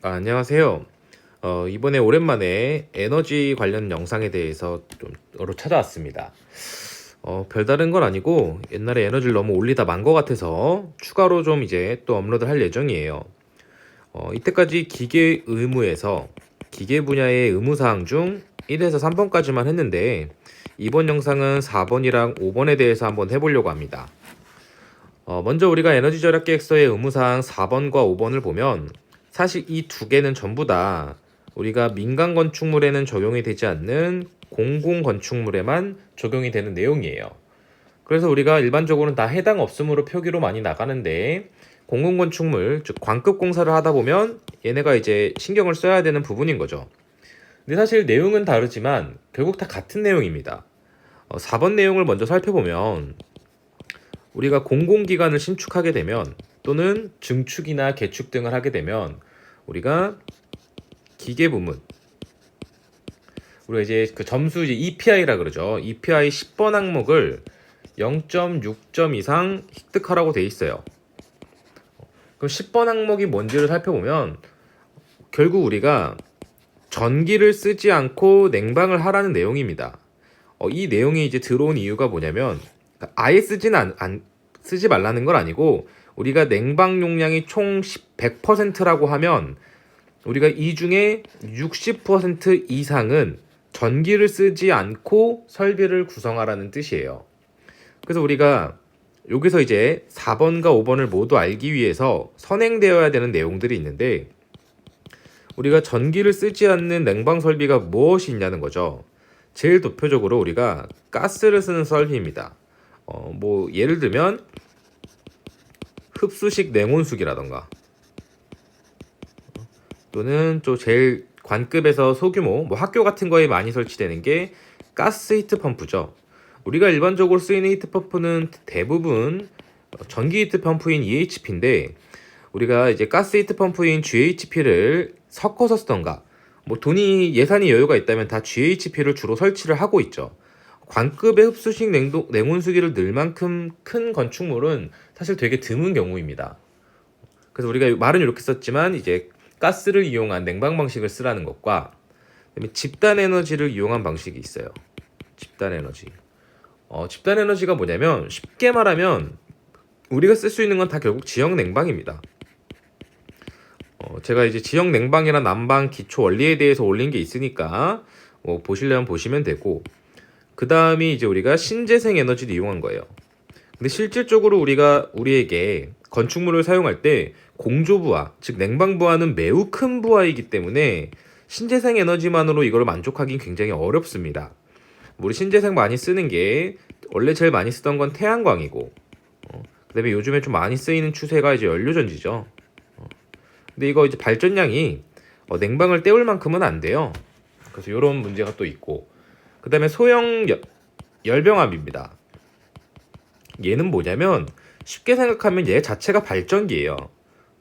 안녕하세요. 이번에 오랜만에 에너지 관련 영상에 대해서 좀 여러 찾아왔습니다. 별다른 건 아니고 옛날에 에너지를 너무 올리다 만 것 같아서 추가로 좀 이제 또 업로드를 할 예정이에요. 이때까지 기계 의무에서 기계 분야의 의무사항 중 1에서 3번까지만 했는데 이번 영상은 4번이랑 5번에 대해서 한번 해보려고 합니다. 먼저 우리가 에너지 절약 계획서의 의무사항 4번과 5번을 보면 사실 이 두 개는 전부 다 우리가 민간 건축물에는 적용이 되지 않는 공공 건축물에만 적용이 되는 내용이에요. 그래서 우리가 일반적으로는 다 해당 없음으로 표기로 많이 나가는데 공공 건축물, 즉 광급 공사를 하다 보면 얘네가 이제 신경을 써야 되는 부분인 거죠. 근데 사실 내용은 다르지만 결국 다 같은 내용입니다. 4번 내용을 먼저 살펴보면 우리가 공공기관을 신축하게 되면 또는 증축이나 개축 등을 하게 되면 우리가 기계 부문, 우리가 이제 그 점수 이제 EPI라 그러죠. EPI 10번 항목을 0.6점 이상 획득하라고 돼 있어요. 그럼 10번 항목이 뭔지를 살펴보면 결국 우리가 전기를 쓰지 않고 냉방을 하라는 내용입니다. 이 내용이 이제 들어온 이유가 뭐냐면 아예 쓰지 말라는 건 아니고 우리가 냉방 용량이 총 100%라고 하면 우리가 이 중에 60% 이상은 전기를 쓰지 않고 설비를 구성하라는 뜻이에요. 그래서 우리가 여기서 이제 4번과 5번을 모두 알기 위해서 선행되어야 되는 내용들이 있는데 우리가 전기를 쓰지 않는 냉방 설비가 무엇이 있냐는 거죠. 제일 대표적으로 우리가 가스를 쓰는 설비입니다. 뭐 예를 들면 흡수식 냉온수기라던가 또는 또 제일 관급에서 소규모 뭐 학교 같은 거에 많이 설치되는 게 가스 히트 펌프죠. 우리가 일반적으로 쓰이는 히트 펌프는 대부분 전기 히트 펌프인 EHP인데 우리가 이제 가스 히트 펌프인 GHP를 섞어서 쓰던가 뭐 돈이 예산이 여유가 있다면 다 GHP를 주로 설치를 하고 있죠. 관급의 흡수식 냉온수기를 넣을 만큼 큰 건축물은 사실 되게 드문 경우입니다. 그래서 우리가 말은 이렇게 썼지만 이제 가스를 이용한 냉방 방식을 쓰라는 것과 그다음에 집단 에너지를 이용한 방식이 있어요. 집단 에너지. 집단 에너지가 뭐냐면 쉽게 말하면 우리가 쓸 수 있는 건 다 결국 지역 냉방입니다. 제가 이제 지역 냉방이나 난방 기초 원리에 대해서 올린 게 있으니까 보시려면 보시면 되고 그 다음이 이제 우리가 신재생 에너지를 이용한 거예요. 근데 실질적으로 우리에게 건축물을 사용할 때 공조부하, 즉 냉방부하는 매우 큰 부하이기 때문에 신재생 에너지만으로 이걸 만족하긴 굉장히 어렵습니다. 우리 신재생 많이 쓰는 게 원래 제일 많이 쓰던 건 태양광이고 그다음에 요즘에 좀 많이 쓰이는 추세가 이제 연료전지죠. 근데 이거 이제 발전량이 냉방을 때울 만큼은 안 돼요. 그래서 이런 문제가 또 있고 그다음에 소형 열병합입니다. 얘는 뭐냐면 쉽게 생각하면 얘 자체가 발전기예요.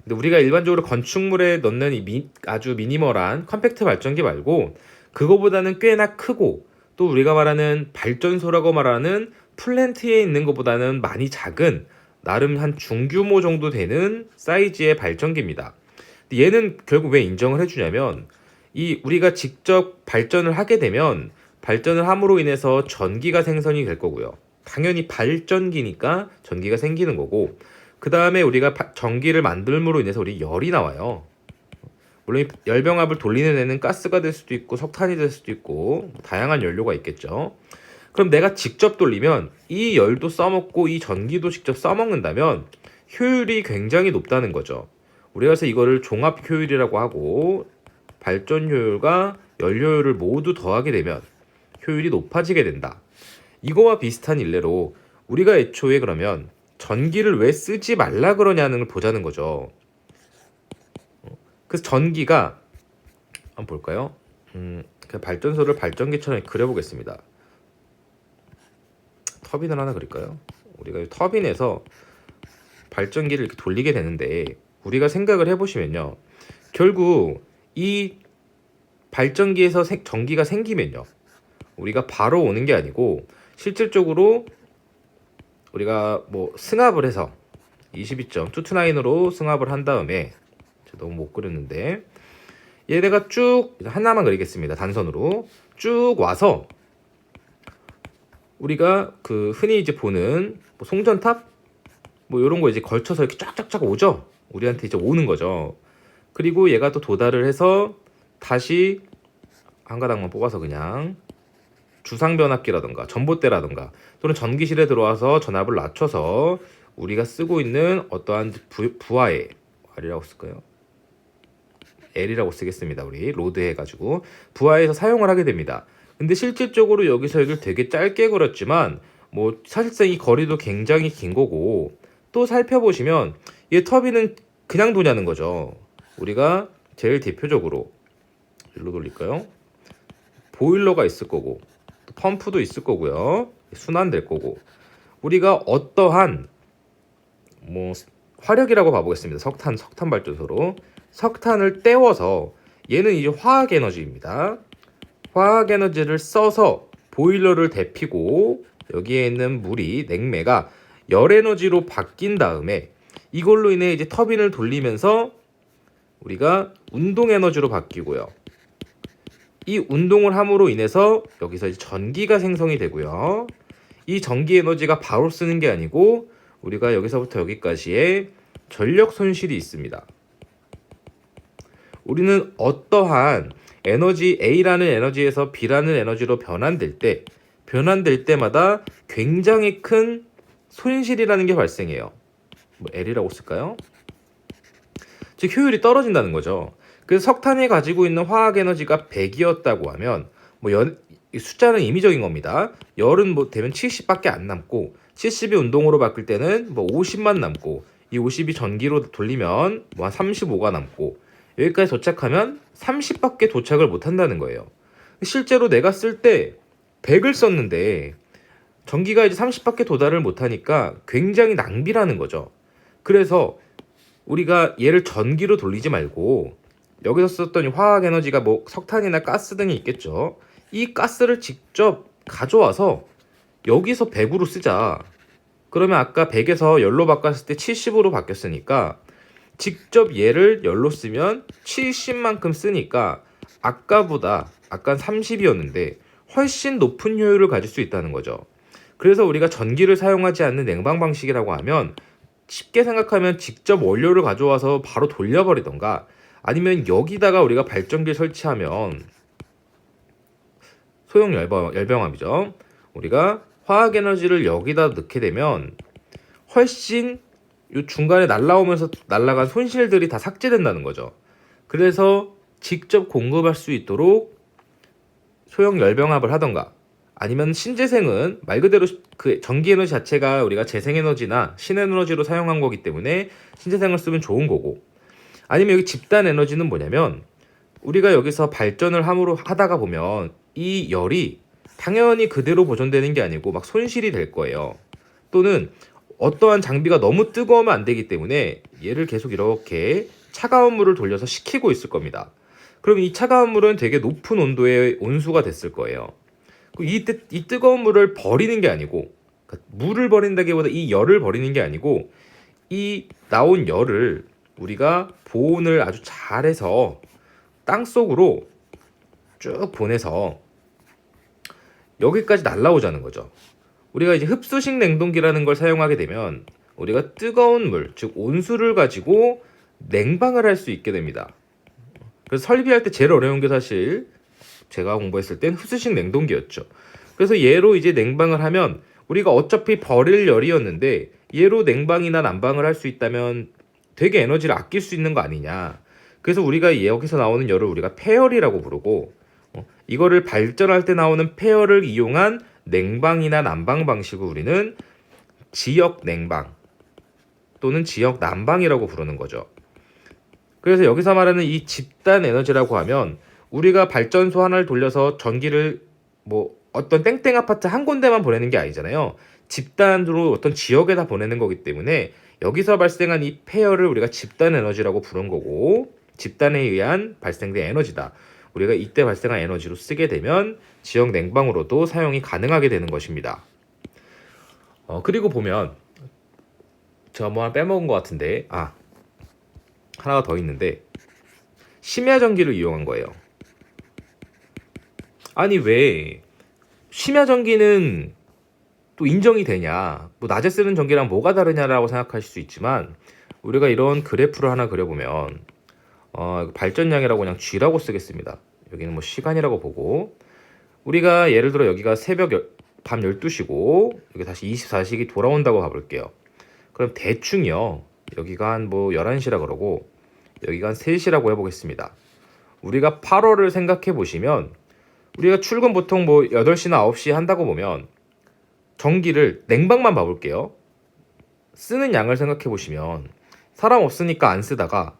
근데 우리가 일반적으로 건축물에 넣는 아주 미니멀한 컴팩트 발전기 말고 그거보다는 꽤나 크고 또 우리가 말하는 발전소라고 말하는 플랜트에 있는 것보다는 많이 작은 나름 한 중규모 정도 되는 사이즈의 발전기입니다. 근데 얘는 결국 왜 인정을 해주냐면 이 우리가 직접 발전을 하게 되면 발전을 함으로 인해서 전기가 생성이 될 거고요. 당연히 발전기니까 전기가 생기는 거고 그 다음에 우리가 전기를 만들므로 인해서 우리 열이 나와요. 물론 열병합을 돌리는 애는 가스가 될 수도 있고 석탄이 될 수도 있고 다양한 연료가 있겠죠. 그럼 내가 직접 돌리면 이 열도 써먹고 이 전기도 직접 써먹는다면 효율이 굉장히 높다는 거죠. 우리가 그래서 이거를 종합 효율이라고 하고 발전 효율과 연료 효율을 모두 더하게 되면 효율이 높아지게 된다. 이거와 비슷한 일례로 우리가 애초에 그러면 전기를 왜 쓰지 말라 그러냐는 걸 보자는 거죠. 그래서 전기가 한번 볼까요? 그 발전소를 발전기처럼 그려보겠습니다. 터빈을 하나 그릴까요? 우리가 터빈에서 발전기를 이렇게 돌리게 되는데 우리가 생각을 해보시면요. 결국 이 발전기에서 전기가 생기면요. 우리가 바로 오는 게 아니고 실질적으로 우리가 뭐 승합을 해서 22.229으로 승합을 한 다음에 너무 못 그렸는데 얘네가 쭉 하나만 그리겠습니다. 단선으로 쭉 와서 우리가 그 흔히 이제 보는 뭐 송전탑 뭐 이런 거 이제 걸쳐서 이렇게 쫙쫙쫙 오죠. 우리한테 이제 오는 거죠. 그리고 얘가 또 도달을 해서 다시 한 가닥만 뽑아서 그냥 주상변압기라든가 전봇대라든가 또는 전기실에 들어와서 전압을 낮춰서 우리가 쓰고 있는 어떠한 부하에 R이라고 쓸까요? L이라고 쓰겠습니다. 우리 로드 해가지고 부하에서 사용을 하게 됩니다. 근데 실질적으로 여기서 여기를 되게 짧게 그렸지만 뭐 사실상 이 거리도 굉장히 긴 거고 또 살펴보시면 이 터빈은 그냥 도냐는 거죠. 우리가 제일 대표적으로 일로 돌릴까요? 보일러가 있을 거고 펌프도 있을 거고요. 순환될 거고 우리가 어떠한 뭐 화력이라고 봐보겠습니다. 석탄 발전소로 석탄을 떼워서 얘는 이제 화학 에너지입니다. 화학 에너지를 써서 보일러를 데피고 여기에 있는 물이 냉매가 열 에너지로 바뀐 다음에 이걸로 인해 이제 터빈을 돌리면서 우리가 운동 에너지로 바뀌고요. 이 운동을 함으로 인해서 여기서 이제 전기가 생성이 되고요. 이 전기 에너지가 바로 쓰는 게 아니고 우리가 여기서부터 여기까지의 전력 손실이 있습니다. 우리는 어떠한 에너지 A라는 에너지에서 B라는 에너지로 변환될 때마다 굉장히 큰 손실이라는 게 발생해요. 뭐 L이라고 쓸까요? 즉 효율이 떨어진다는 거죠. 그래서 석탄이 가지고 있는 화학 에너지가 100이었다고 하면 이 숫자는 임의적인 겁니다. 열은 뭐 되면 70밖에 안 남고 70이 운동으로 바뀔 때는 뭐 50만 남고 이 50이 전기로 돌리면 뭐 한 35가 남고 여기까지 도착하면 30밖에 도착을 못 한다는 거예요. 실제로 내가 쓸 때 100을 썼는데 전기가 이제 30밖에 도달을 못 하니까 굉장히 낭비라는 거죠. 그래서 우리가 얘를 전기로 돌리지 말고 여기서 썼던 화학 에너지가 뭐 석탄이나 가스 등이 있겠죠. 이 가스를 직접 가져와서 여기서 100으로 쓰자. 그러면 아까 100에서 열로 바꿨을 때 70으로 바뀌었으니까 직접 얘를 열로 쓰면 70만큼 쓰니까 아까보다 30이었는데 훨씬 높은 효율을 가질 수 있다는 거죠. 그래서 우리가 전기를 사용하지 않는 냉방 방식이라고 하면 쉽게 생각하면 직접 원료를 가져와서 바로 돌려버리던가 아니면 여기다가 우리가 발전기를 설치하면 소형 열병합이죠. 우리가 화학 에너지를 여기다 넣게 되면 훨씬 이 중간에 날라오면서 날아간 손실들이 다 삭제된다는 거죠. 그래서 직접 공급할 수 있도록 소형 열병합을 하던가 아니면 신재생은 말 그대로 그 전기 에너지 자체가 우리가 재생에너지나 신에너지로 사용한 거기 때문에 신재생을 쓰면 좋은 거고 아니면 여기 집단 에너지는 뭐냐면 우리가 여기서 발전을 하다가 보면 이 열이 당연히 그대로 보존되는 게 아니고 막 손실이 될 거예요. 또는 어떠한 장비가 너무 뜨거우면 안 되기 때문에 얘를 계속 이렇게 차가운 물을 돌려서 식히고 있을 겁니다. 그럼 이 차가운 물은 되게 높은 온도의 온수가 됐을 거예요. 이 뜨거운 물을 버리는 게 아니고 그러니까 물을 버린다기보다 이 열을 버리는 게 아니고 이 나온 열을 우리가 보온을 아주 잘해서 땅속으로 쭉 보내서 여기까지 날라오자는 거죠. 우리가 이제 흡수식 냉동기라는 걸 사용하게 되면 우리가 뜨거운 물, 즉 온수를 가지고 냉방을 할 수 있게 됩니다. 그래서 설비할 때 제일 어려운 게 사실 제가 공부했을 땐 흡수식 냉동기였죠. 그래서 얘로 이제 냉방을 하면 우리가 어차피 버릴 열이었는데 얘로 냉방이나 난방을 할 수 있다면 되게 에너지를 아낄 수 있는 거 아니냐. 그래서 우리가 여기서 나오는 열을 우리가 폐열이라고 부르고 이거를 발전할 때 나오는 폐열을 이용한 냉방이나 난방 방식을 우리는 지역 냉방 또는 지역 난방이라고 부르는 거죠. 그래서 여기서 말하는 이 집단 에너지라고 하면 우리가 발전소 하나를 돌려서 전기를 뭐 어떤 땡땡 아파트 한 군데만 보내는 게 아니잖아요. 집단으로 어떤 지역에다 보내는 거기 때문에 여기서 발생한 이 폐열을 우리가 집단 에너지라고 부른 거고 집단에 의한 발생된 에너지다. 우리가 이때 발생한 에너지로 쓰게 되면 지역 냉방으로도 사용이 가능하게 되는 것입니다. 그리고 보면 제가 뭐 하나 빼먹은 것 같은데 하나가 더 있는데 심야 전기를 이용한 거예요. 아니 왜 심야 전기는 또 인정이 되냐? 뭐 낮에 쓰는 전기랑 뭐가 다르냐라고 생각하실 수 있지만 우리가 이런 그래프를 하나 그려보면 발전량이라고 그냥 G라고 쓰겠습니다. 여기는 뭐 시간이라고 보고 우리가 예를 들어 여기가 밤 12시고 여기 다시 24시기 돌아온다고 가볼게요. 그럼 대충이요. 여기가 한 뭐 11시라 그러고 여기가 한 3시라고 해보겠습니다. 우리가 8월을 생각해 보시면 우리가 출근 보통 뭐 8시나 9시 한다고 보면 전기를 냉방만 봐볼게요. 쓰는 양을 생각해 보시면 사람 없으니까 안 쓰다가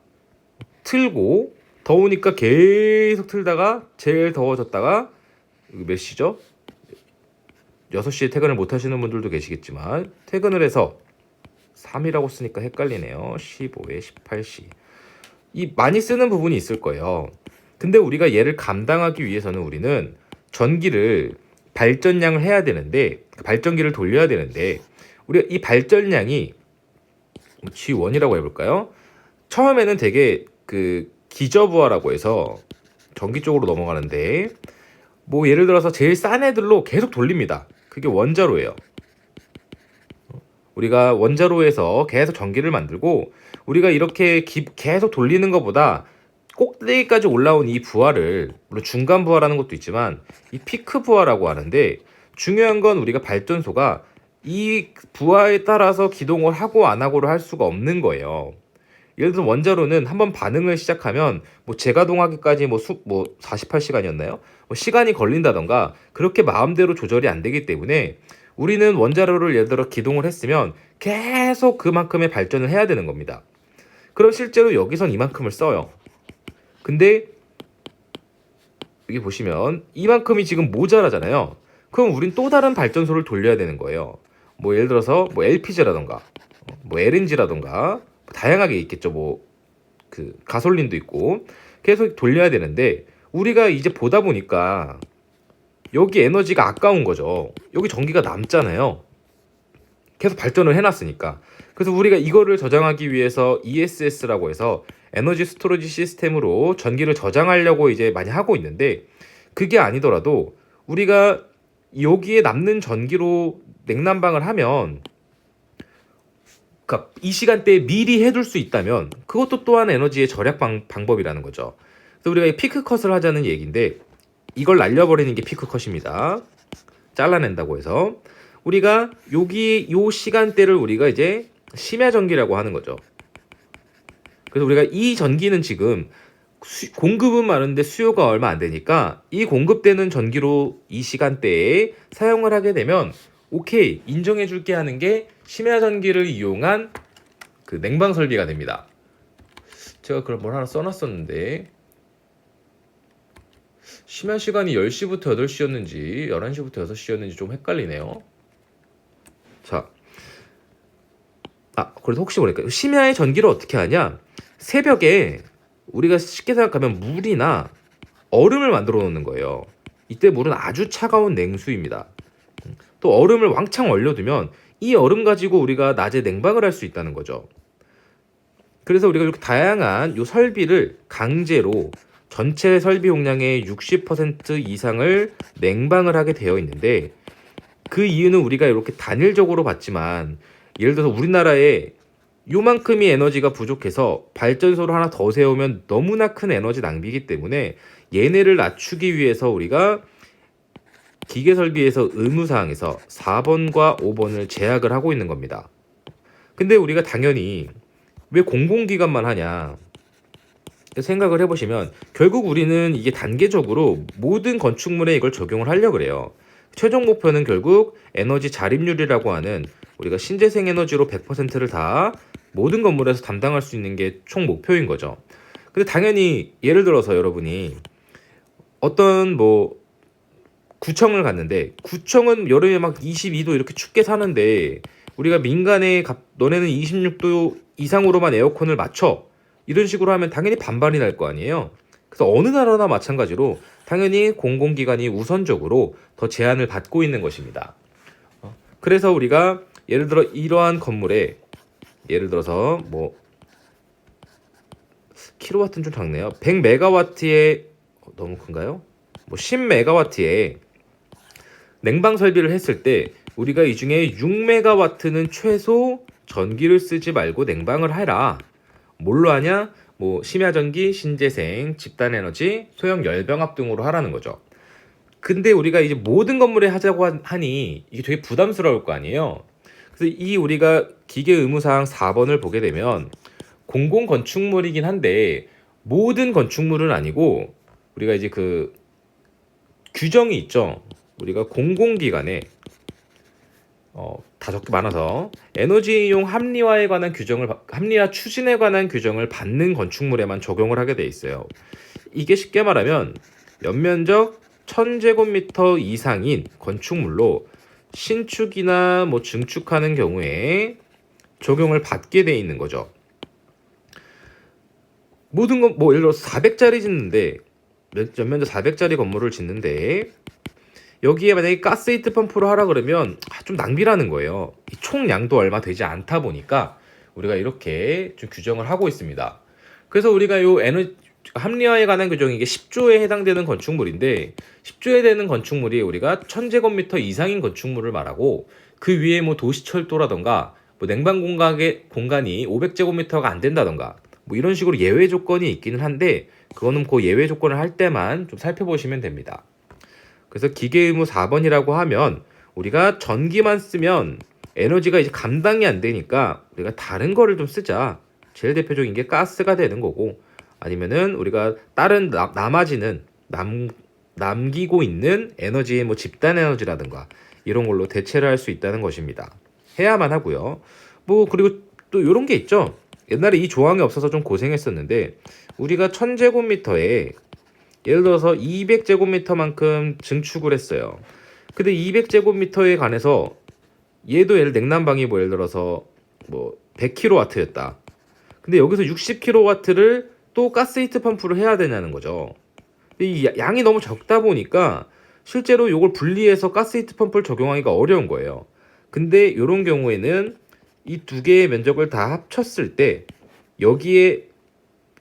틀고 더우니까 계속 틀다가 제일 더워졌다가 몇 시죠? 6시에 퇴근을 못 하시는 분들도 계시겠지만 퇴근을 해서 3이라고 쓰니까 헷갈리네요. 15에 18시. 이 많이 쓰는 부분이 있을 거예요. 근데 우리가 얘를 감당하기 위해서는 우리는 전기를 발전량을 해야 되는데 발전기를 돌려야 되는데 우리가 이 발전량이 G1이라고 해볼까요? 처음에는 되게 그 기저부하라고 해서 전기 쪽으로 넘어가는데 뭐 예를 들어서 제일 싼 애들로 계속 돌립니다. 그게 원자로예요. 우리가 원자로에서 계속 전기를 만들고 우리가 이렇게 계속 돌리는 것보다 꼭대기까지 올라온 이 부하를 물론 중간 부하라는 것도 있지만 이 피크 부하라고 하는데 중요한 건 우리가 발전소가 이 부하에 따라서 기동을 하고 안 하고를 할 수가 없는 거예요. 예를 들어 원자로는 한번 반응을 시작하면 뭐 재가동하기까지 뭐 48시간이었나요? 뭐 시간이 걸린다던가 그렇게 마음대로 조절이 안 되기 때문에 우리는 원자로를 예를 들어 기동을 했으면 계속 그만큼의 발전을 해야 되는 겁니다. 그럼 실제로 여기선 이만큼을 써요. 근데 여기 보시면 이만큼이 지금 모자라잖아요. 그럼 우린 또 다른 발전소를 돌려야 되는 거예요. 뭐 예를 들어서 뭐 LPG라던가 뭐 LNG라던가 다양하게 있겠죠. 뭐 그 가솔린도 있고 계속 돌려야 되는데 우리가 이제 보다 보니까 여기 에너지가 아까운 거죠. 여기 전기가 남잖아요. 계속 발전을 해놨으니까. 그래서 우리가 이거를 저장하기 위해서 ESS라고 해서 에너지 스토리지 시스템으로 전기를 저장하려고 이제 많이 하고 있는데 그게 아니더라도 우리가 여기에 남는 전기로 냉난방을 하면 그러니까 이 시간대에 미리 해둘 수 있다면 그것도 또한 에너지의 절약 방법이라는 거죠. 그래서 우리가 피크컷을 하자는 얘기인데 이걸 날려버리는 게 피크컷입니다. 잘라낸다고 해서 우리가 여기 요 시간대를 우리가 이제 심야 전기라고 하는 거죠. 그래서 우리가 이 전기는 지금 공급은 많은데 수요가 얼마 안 되니까 이 공급되는 전기로 이 시간대에 사용을 하게 되면 오케이 인정해 줄게 하는 게 심야 전기를 이용한 그 냉방 설비가 됩니다. 제가 그걸 뭘 하나 써놨었는데 심야 시간이 10시부터 8시였는지 11시부터 6시였는지 좀 헷갈리네요. 자, 그래서 혹시 모르니까 심야의 전기를 어떻게 하냐? 새벽에 우리가 쉽게 생각하면 물이나 얼음을 만들어 놓는 거예요. 이때 물은 아주 차가운 냉수입니다. 또 얼음을 왕창 얼려두면 이 얼음 가지고 우리가 낮에 냉방을 할 수 있다는 거죠. 그래서 우리가 이렇게 다양한 요 설비를 강제로 전체 설비 용량의 60% 이상을 냉방을 하게 되어 있는데 그 이유는 우리가 이렇게 단일적으로 봤지만 예를 들어서 우리나라에 요만큼의 에너지가 부족해서 발전소를 하나 더 세우면 너무나 큰 에너지 낭비이기 때문에 얘네를 낮추기 위해서 우리가 기계설비에서 의무사항에서 4번과 5번을 제약을 하고 있는 겁니다. 근데 우리가 당연히 왜 공공기관만 하냐 생각을 해보시면 결국 우리는 이게 단계적으로 모든 건축물에 이걸 적용을 하려고 그래요. 최종 목표는 결국 에너지 자립률이라고 하는 우리가 신재생 에너지로 100%를 다 모든 건물에서 담당할 수 있는 게 총 목표인 거죠. 근데 당연히 예를 들어서 여러분이 어떤 뭐 구청을 갔는데 구청은 여름에 막 22도 이렇게 춥게 사는데 우리가 민간에 너네는 26도 이상으로만 에어컨을 맞춰 이런 식으로 하면 당연히 반발이 날 거 아니에요. 그래서 어느 나라나 마찬가지로 당연히 공공기관이 우선적으로 더 제한을 받고 있는 것입니다. 그래서 우리가 예를 들어 이러한 건물에 예를 들어서 뭐 킬로와트는 좀 작네요. 100메가와트에 너무 큰가요? 뭐 10메가와트에 냉방 설비를 했을 때 우리가 이 중에 6메가와트는 최소 전기를 쓰지 말고 냉방을 해라. 뭘로 하냐? 뭐 심야전기, 신재생, 집단에너지, 소형 열병합 등으로 하라는 거죠. 근데 우리가 이제 모든 건물에 하자고 하니 이게 되게 부담스러울 거 아니에요. 그래서 이 우리가 기계 의무사항 4번을 보게 되면 공공 건축물이긴 한데 모든 건축물은 아니고 우리가 이제 그 규정이 있죠. 우리가 공공기관에 다 적게 많아서 에너지 이용 합리화에 관한 규정을 합리화 추진에 관한 규정을 받는 건축물에만 적용을 하게 돼 있어요. 이게 쉽게 말하면 연면적 1000제곱미터 이상인 건축물로 신축이나 뭐 증축하는 경우에 적용을 받게 돼 있는 거죠. 모든 건 뭐 예를 들어 400짜리 짓는데 연면적 400짜리 건물을 짓는데 여기에 만약에 가스 히트 펌프로 하라 그러면 좀 낭비라는 거예요. 이 총량도 얼마 되지 않다 보니까 우리가 이렇게 좀 규정을 하고 있습니다. 그래서 우리가 요 에너지 합리화에 관한 규정이 이게 10조에 해당되는 건축물인데 10조에 되는 건축물이 우리가 1000제곱미터 이상인 건축물을 말하고 그 위에 뭐 도시철도라던가 뭐 냉방 공간이 500제곱미터가 안 된다던가 뭐 이런 식으로 예외 조건이 있기는 한데 그거는 그 예외 조건을 할 때만 좀 살펴보시면 됩니다. 그래서 기계의무 4번이라고 하면 우리가 전기만 쓰면 에너지가 이제 감당이 안 되니까 우리가 다른 거를 좀 쓰자. 제일 대표적인 게 가스가 되는 거고 아니면은 우리가 다른 남기고 있는 에너지의 뭐 집단 에너지라든가 이런 걸로 대체를 할 수 있다는 것입니다. 해야만 하고요. 뭐 그리고 또 이런 게 있죠. 옛날에 이 조항이 없어서 좀 고생했었는데 우리가 1000제곱미터에 예를 들어서 200제곱미터만큼 증축을 했어요. 근데 200제곱미터에 관해서 얘도 냉난방이 뭐 예를 들어서 뭐 100kW였다. 근데 여기서 60kW를 또 가스 히트 펌프를 해야 되냐는 거죠. 이 양이 너무 적다 보니까 실제로 이걸 분리해서 가스 히트 펌프를 적용하기가 어려운 거예요. 근데 이런 경우에는 이 두 개의 면적을 다 합쳤을 때 여기에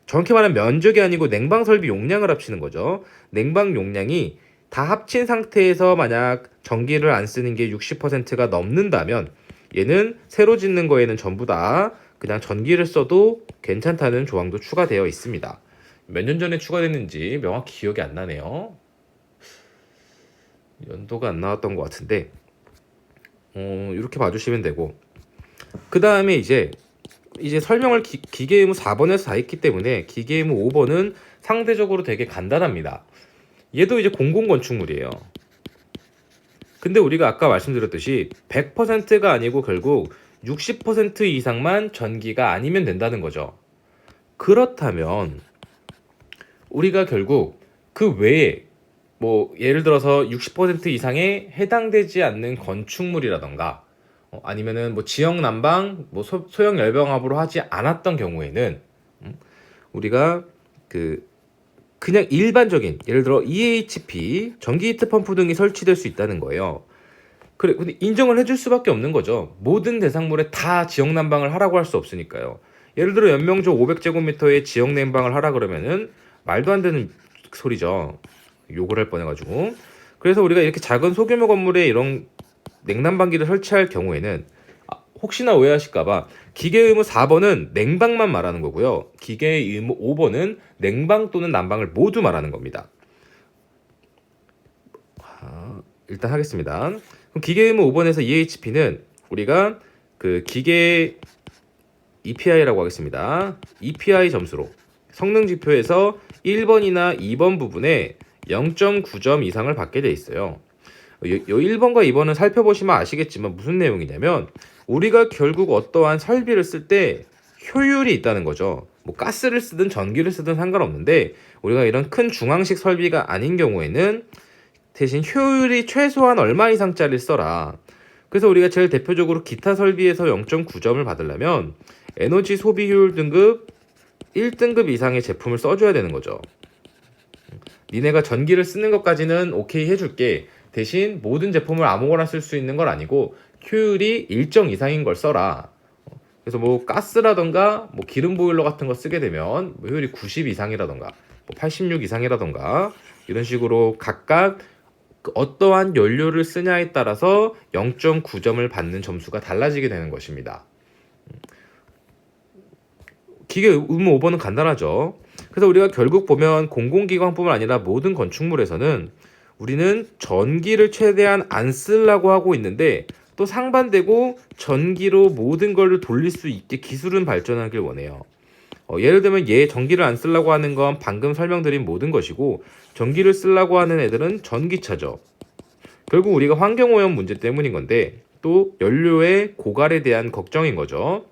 정확히 말하면 면적이 아니고 냉방 설비 용량을 합치는 거죠. 냉방 용량이 다 합친 상태에서 만약 전기를 안 쓰는 게 60%가 넘는다면 얘는 새로 짓는 거에는 전부 다 그냥 전기를 써도 괜찮다는 조항도 추가되어 있습니다. 몇 년 전에 추가됐는지 명확히 기억이 안 나네요. 연도가 안 나왔던 것 같은데 이렇게 봐주시면 되고 그 다음에 이제 설명을 기계의무 4번에서 다 했기 때문에 기계의무 5번은 상대적으로 되게 간단합니다. 얘도 이제 공공건축물이에요. 근데 우리가 아까 말씀드렸듯이 100%가 아니고 결국 60% 이상만 전기가 아니면 된다는 거죠. 그렇다면 우리가 결국 그 외에 뭐 예를 들어서 60% 이상에 해당되지 않는 건축물이라던가 아니면은 뭐 지역 난방, 뭐 소형 열병합으로 하지 않았던 경우에는 우리가 그냥 일반적인 예를 들어 EHP 전기 히트 펌프 등이 설치될 수 있다는 거예요. 그래, 근데 인정을 해줄 수밖에 없는 거죠. 모든 대상물에 다 지역 난방을 하라고 할 수 없으니까요. 예를 들어 연명적 500제곱미터의 지역 냉방을 하라 그러면은 말도 안 되는 소리죠. 욕을 할 뻔해가지고. 그래서 우리가 이렇게 작은 소규모 건물에 이런 냉난방기를 설치할 경우에는 혹시나 오해하실까봐 기계의무 4번은 냉방만 말하는 거고요. 기계의무 5번은 냉방 또는 난방을 모두 말하는 겁니다. 일단 하겠습니다. 그럼 기계의무 5번에서 EHP는 우리가 그 기계 EPI라고 하겠습니다. EPI 점수로 성능 지표에서 1번이나 2번 부분에 0.9점 이상을 받게 돼 있어요. 요 1번과 2번은 살펴보시면 아시겠지만 무슨 내용이냐면 우리가 결국 어떠한 설비를 쓸 때 효율이 있다는 거죠. 뭐 가스를 쓰든 전기를 쓰든 상관없는데 우리가 이런 큰 중앙식 설비가 아닌 경우에는 대신 효율이 최소한 얼마 이상짜리를 써라. 그래서 우리가 제일 대표적으로 기타 설비에서 0.9점을 받으려면 에너지 소비 효율 등급 1등급 이상의 제품을 써줘야 되는 거죠. 니네가 전기를 쓰는 것까지는 오케이 해줄게. 대신 모든 제품을 아무거나 쓸 수 있는 건 아니고 효율이 일정 이상인 걸 써라. 그래서 뭐 가스라던가 뭐 기름 보일러 같은 거 쓰게 되면 뭐 효율이 90 이상이라던가 뭐 86 이상이라던가 이런 식으로 각각 그 어떠한 연료를 쓰냐에 따라서 0.9점을 받는 점수가 달라지게 되는 것입니다. 기계 의무 오버는 간단하죠. 그래서 우리가 결국 보면 공공기관뿐만 아니라 모든 건축물에서는 우리는 전기를 최대한 안 쓰려고 하고 있는데 또 상반되고 전기로 모든 걸 돌릴 수 있게 기술은 발전하길 원해요. 예를 들면 전기를 안 쓰려고 하는 건 방금 설명드린 모든 것이고 전기를 쓰려고 하는 애들은 전기차죠. 결국 우리가 환경오염 문제 때문인 건데 또 연료의 고갈에 대한 걱정인 거죠.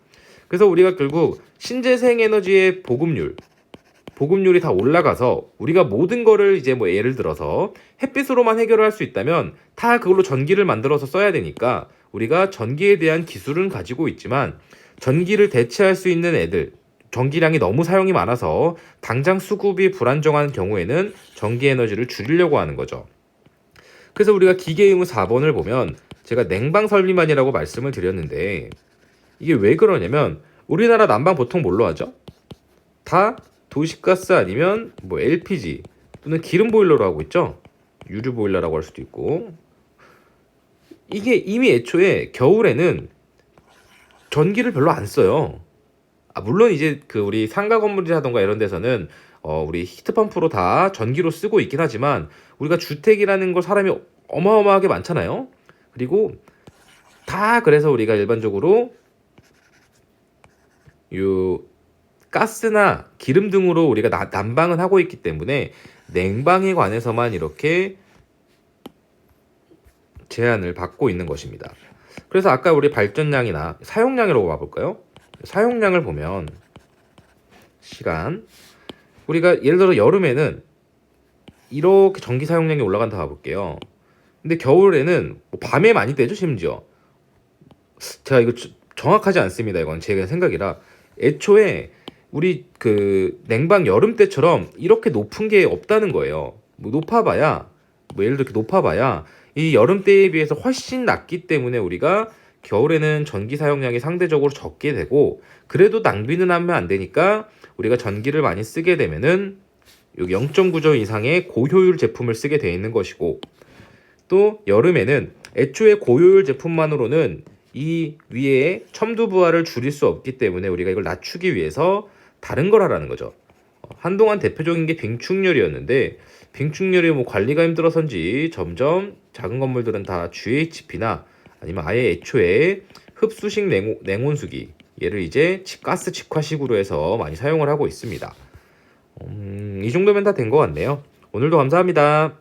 그래서 우리가 결국 신재생 에너지의 보급률이 다 올라가서 우리가 모든 거를 이제 뭐 예를 들어서 햇빛으로만 해결을 할 수 있다면 다 그걸로 전기를 만들어서 써야 되니까 우리가 전기에 대한 기술은 가지고 있지만 전기를 대체할 수 있는 전기량이 너무 사용이 많아서 당장 수급이 불안정한 경우에는 전기 에너지를 줄이려고 하는 거죠. 그래서 우리가 기계 의무 4번을 보면 제가 냉방 설비만이라고 말씀을 드렸는데 이게 왜 그러냐면 우리나라 난방 보통 뭘로 하죠? 다 도시가스 아니면 뭐 LPG 또는 기름 보일러로 하고 있죠. 유류 보일러라고 할 수도 있고 이게 이미 애초에 겨울에는 전기를 별로 안 써요. 물론 이제 그 우리 상가 건물이라던가 이런 데서는 우리 히트펌프로 다 전기로 쓰고 있긴 하지만 우리가 주택이라는 걸 사람이 어마어마하게 많잖아요. 그리고 다 그래서 우리가 일반적으로 요 가스나 기름 등으로 우리가 난방은 하고 있기 때문에 냉방에 관해서만 이렇게 제한을 받고 있는 것입니다. 그래서 아까 우리 발전량이나 사용량이라고 봐볼까요? 사용량을 보면 시간 우리가 예를 들어 여름에는 이렇게 전기 사용량이 올라간다 봐볼게요. 근데 겨울에는 뭐 밤에 많이 떼죠 심지어. 제가 이거 정확하지 않습니다. 이건 제 생각이라 애초에 우리 그 냉방 여름 때처럼 이렇게 높은 게 없다는 거예요. 뭐 높아봐야 뭐 예를 들어 이렇게 높아봐야 이 여름 때에 비해서 훨씬 낮기 때문에 우리가 겨울에는 전기 사용량이 상대적으로 적게 되고 그래도 낭비는 하면 안 되니까 우리가 전기를 많이 쓰게 되면은 여기 0.9조 이상의 고효율 제품을 쓰게 돼 있는 것이고 또 여름에는 애초에 고효율 제품만으로는 이 위에 첨두 부하를 줄일 수 없기 때문에 우리가 이걸 낮추기 위해서 다른 걸 하라는 거죠. 한동안 대표적인 게 빙축열이었는데 빙축열이 뭐 관리가 힘들어서인지 점점 작은 건물들은 다 GHP나 아니면 아예 애초에 흡수식 냉온수기 얘를 이제 가스 직화식으로 해서 많이 사용을 하고 있습니다. 이 정도면 다 된 것 같네요. 오늘도 감사합니다.